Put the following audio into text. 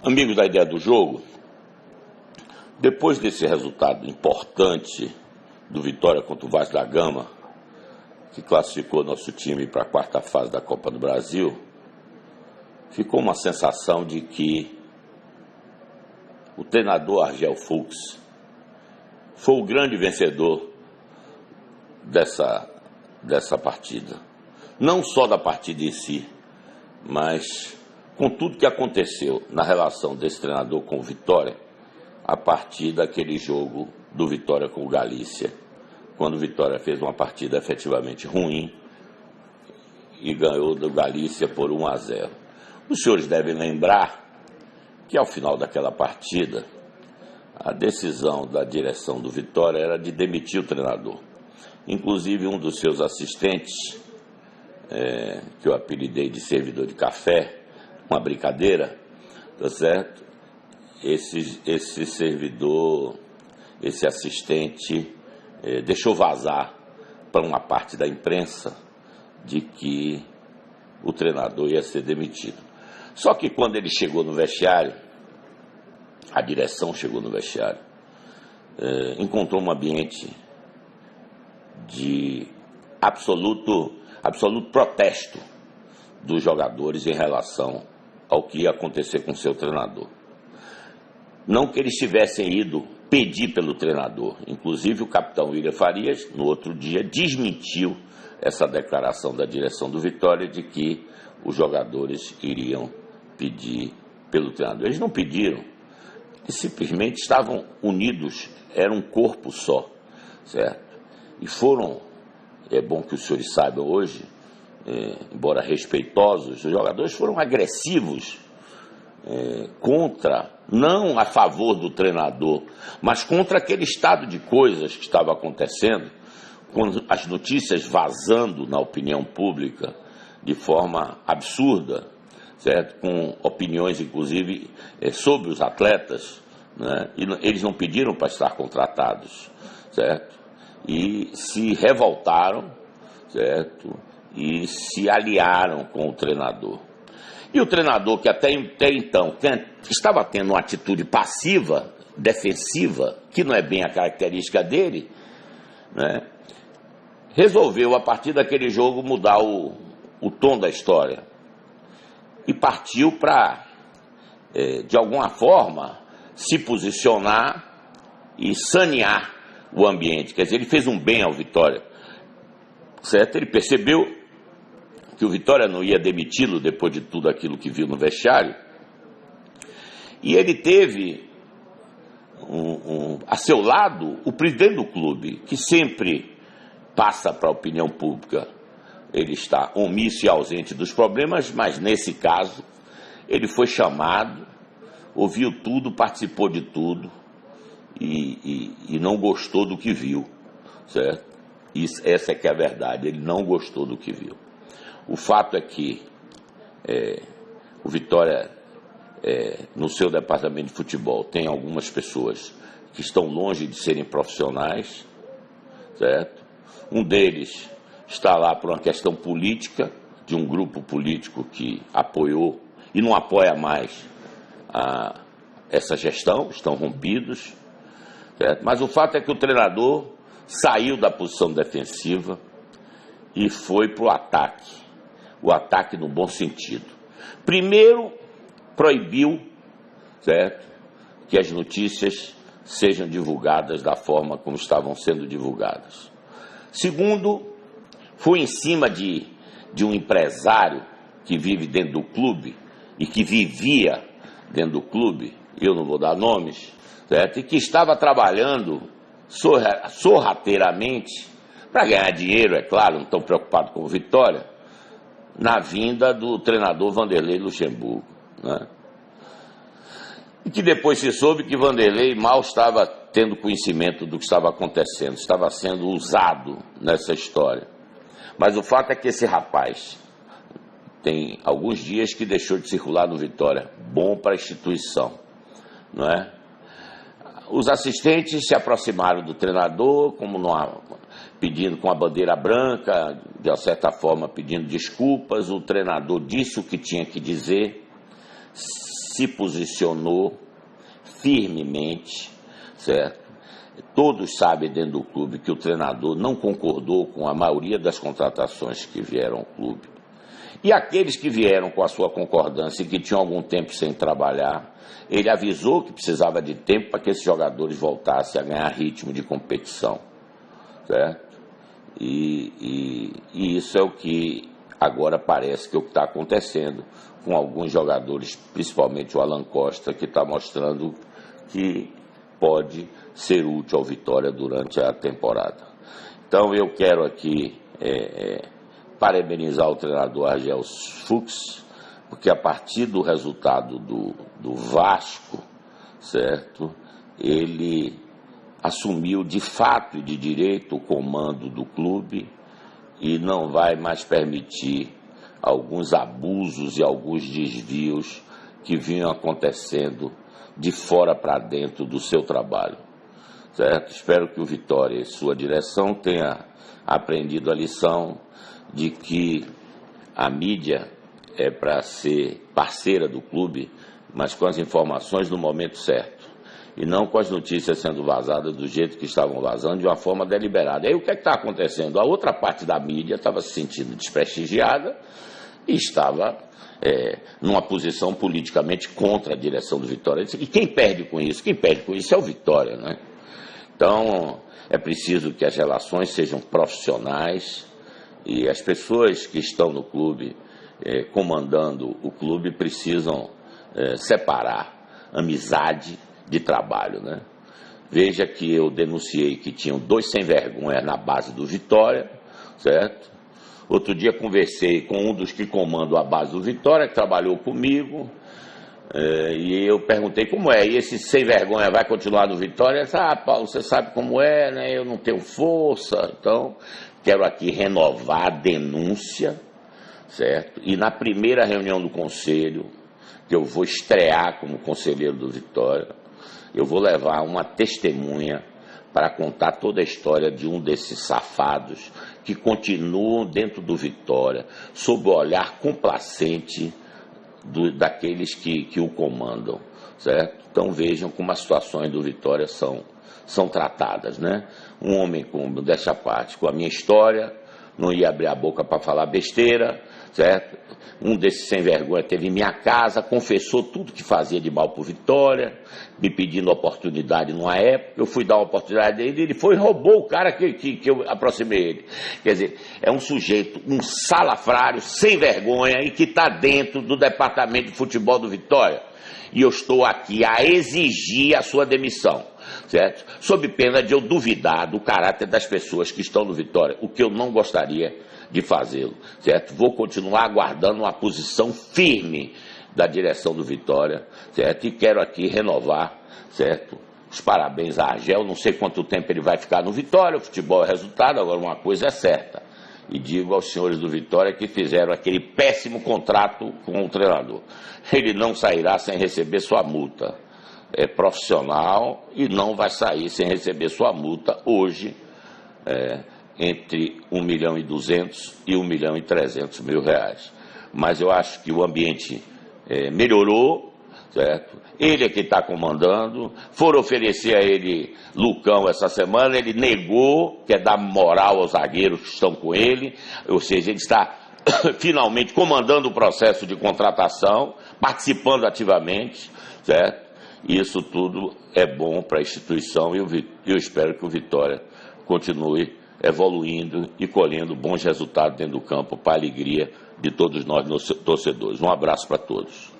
Amigos da Ideia do Jogo, depois desse resultado importante do Vitória contra o Vasco da Gama, que classificou nosso time para a quarta fase da Copa do Brasil, ficou uma sensação de que o treinador Argel Fuchs foi o grande vencedor dessa partida. Não só da partida em si, mas com tudo que aconteceu na relação desse treinador com o Vitória, a partir daquele jogo do Vitória com o Galícia, quando o Vitória fez uma partida efetivamente ruim e ganhou do Galícia por 1-0. Os senhores devem lembrar que ao final daquela partida, a decisão da direção do Vitória era de demitir o treinador. Inclusive um dos seus assistentes, que eu apelidei de servidor de café, uma brincadeira, tá certo? Esse servidor, esse assistente, deixou vazar para uma parte da imprensa de que o treinador ia ser demitido. Só que quando ele chegou no vestiário, a direção chegou no vestiário, encontrou um ambiente de absoluto protesto dos jogadores em relação ao que ia acontecer com seu treinador. Não que eles tivessem ido pedir pelo treinador. Inclusive o capitão William Farias, no outro dia, desmentiu essa declaração da direção do Vitória de que os jogadores iriam pedir pelo treinador. Eles não pediram, eles simplesmente estavam unidos, era um corpo só, certo? E foram, é bom que os senhores saibam hoje, embora respeitosos, os jogadores foram agressivos não a favor do treinador, mas contra aquele estado de coisas que estava acontecendo, com as notícias vazando na opinião pública de forma absurda, certo? Com opiniões, inclusive, sobre os atletas, né? E eles não pediram para estar contratados, certo? E se revoltaram, certo? E se aliaram com o treinador. E o treinador, que até então estava tendo uma atitude passiva, defensiva, que não é bem a característica dele, né, resolveu, a partir daquele jogo, mudar o tom da história. E partiu para, de alguma forma, se posicionar e sanear o ambiente. Quer dizer, ele fez um bem ao Vitória, certo? Ele percebeu que o Vitória não ia demiti-lo depois de tudo aquilo que viu no vestiário, e ele teve a seu lado o presidente do clube, que sempre passa para a opinião pública, ele está omisso e ausente dos problemas, mas nesse caso ele foi chamado, ouviu tudo, participou de tudo e não gostou do que viu, certo? Essa é que é a verdade, ele não gostou do que viu. O fato é que o Vitória, no seu departamento de futebol, tem algumas pessoas que estão longe de serem profissionais, certo? Um deles está lá por uma questão política, de um grupo político que apoiou e não apoia mais essa gestão, estão rompidos, certo? Mas o fato é que o treinador saiu da posição defensiva e foi para o ataque no bom sentido. Primeiro, proibiu, certo, que as notícias sejam divulgadas da forma como estavam sendo divulgadas. Segundo, foi em cima de um empresário que vive dentro do clube e que vivia dentro do clube, eu não vou dar nomes, certo, e que estava trabalhando sorrateiramente para ganhar dinheiro, é claro, não estão preocupados com o Vitória, na vinda do treinador Vanderlei Luxemburgo, né? E que depois se soube que Vanderlei mal estava tendo conhecimento do que estava acontecendo, estava sendo usado nessa história. Mas o fato é que esse rapaz tem alguns dias que deixou de circular no Vitória, bom para a instituição, não é? Os assistentes se aproximaram do treinador, pedindo com a bandeira branca, de certa forma pedindo desculpas. O treinador disse o que tinha que dizer, se posicionou firmemente, certo? Todos sabem dentro do clube que o treinador não concordou com a maioria das contratações que vieram ao clube. E aqueles que vieram com a sua concordância e que tinham algum tempo sem trabalhar, ele avisou que precisava de tempo para que esses jogadores voltassem a ganhar ritmo de competição, certo? E isso é o que agora parece que é o que está acontecendo com alguns jogadores, principalmente o Alan Costa, que está mostrando que pode ser útil ao Vitória durante a temporada. Então eu quero aqui parabenizar o treinador Argel Fuchs, porque a partir do resultado do Vasco, certo, ele assumiu de fato e de direito o comando do clube e não vai mais permitir alguns abusos e alguns desvios que vinham acontecendo de fora para dentro do seu trabalho, certo? Espero que o Vitória e sua direção tenha aprendido a lição de que a mídia é para ser parceira do clube, mas com as informações no momento certo, e não com as notícias sendo vazadas do jeito que estavam vazando, de uma forma deliberada. Aí o que é que está acontecendo? A outra parte da mídia estava se sentindo desprestigiada e estava numa posição politicamente contra a direção do Vitória. E quem perde com isso? Quem perde com isso é o Vitória, né? Então, é preciso que as relações sejam profissionais e as pessoas que estão no clube, comandando o clube, precisam separar amizade de trabalho, né? Veja que eu denunciei que tinham 2 sem-vergonha na base do Vitória, certo? Outro dia conversei com um dos que comandam a base do Vitória, que trabalhou comigo, e eu perguntei como é, e esse sem-vergonha vai continuar no Vitória? Ele disse, Paulo, você sabe como é, né? Eu não tenho força, então quero aqui renovar a denúncia, certo? E na primeira reunião do conselho, que eu vou estrear como conselheiro do Vitória, eu vou levar uma testemunha para contar toda a história de um desses safados que continuam dentro do Vitória, sob o olhar complacente daqueles que o comandam, certo? Então vejam como as situações do Vitória são tratadas, né? Um homem como dessa parte, com a minha história, não ia abrir a boca para falar besteira, certo? Um desses sem vergonha teve em minha casa, confessou tudo que fazia de mal para o Vitória, me pedindo oportunidade numa época, eu fui dar uma oportunidade a ele, ele foi e roubou o cara que eu aproximei ele. Quer dizer, é um sujeito, um salafrário, sem vergonha e que está dentro do departamento de futebol do Vitória. E eu estou aqui a exigir a sua demissão, certo? Sob pena de eu duvidar do caráter das pessoas que estão no Vitória, o que eu não gostaria de fazê-lo, certo? Vou continuar aguardando uma posição firme da direção do Vitória, certo? E quero aqui renovar, certo? Os parabéns a Argel, não sei quanto tempo ele vai ficar no Vitória, o futebol é resultado, agora uma coisa é certa. E digo aos senhores do Vitória que fizeram aquele péssimo contrato com o treinador. Ele não sairá sem receber sua multa. É profissional e não vai sair sem receber sua multa hoje, entre 1.200.000 e 1.300.000 reais. Mas eu acho que o ambiente melhorou, certo? Ele é que está comandando. Foram oferecer a ele Lucão essa semana, ele negou, quer dar moral aos zagueiros que estão com ele, ou seja, ele está finalmente comandando o processo de contratação, participando ativamente, certo? Isso tudo é bom para a instituição e eu espero que o Vitória continue evoluindo e colhendo bons resultados dentro do campo para a alegria de todos nós torcedores. Um abraço para todos.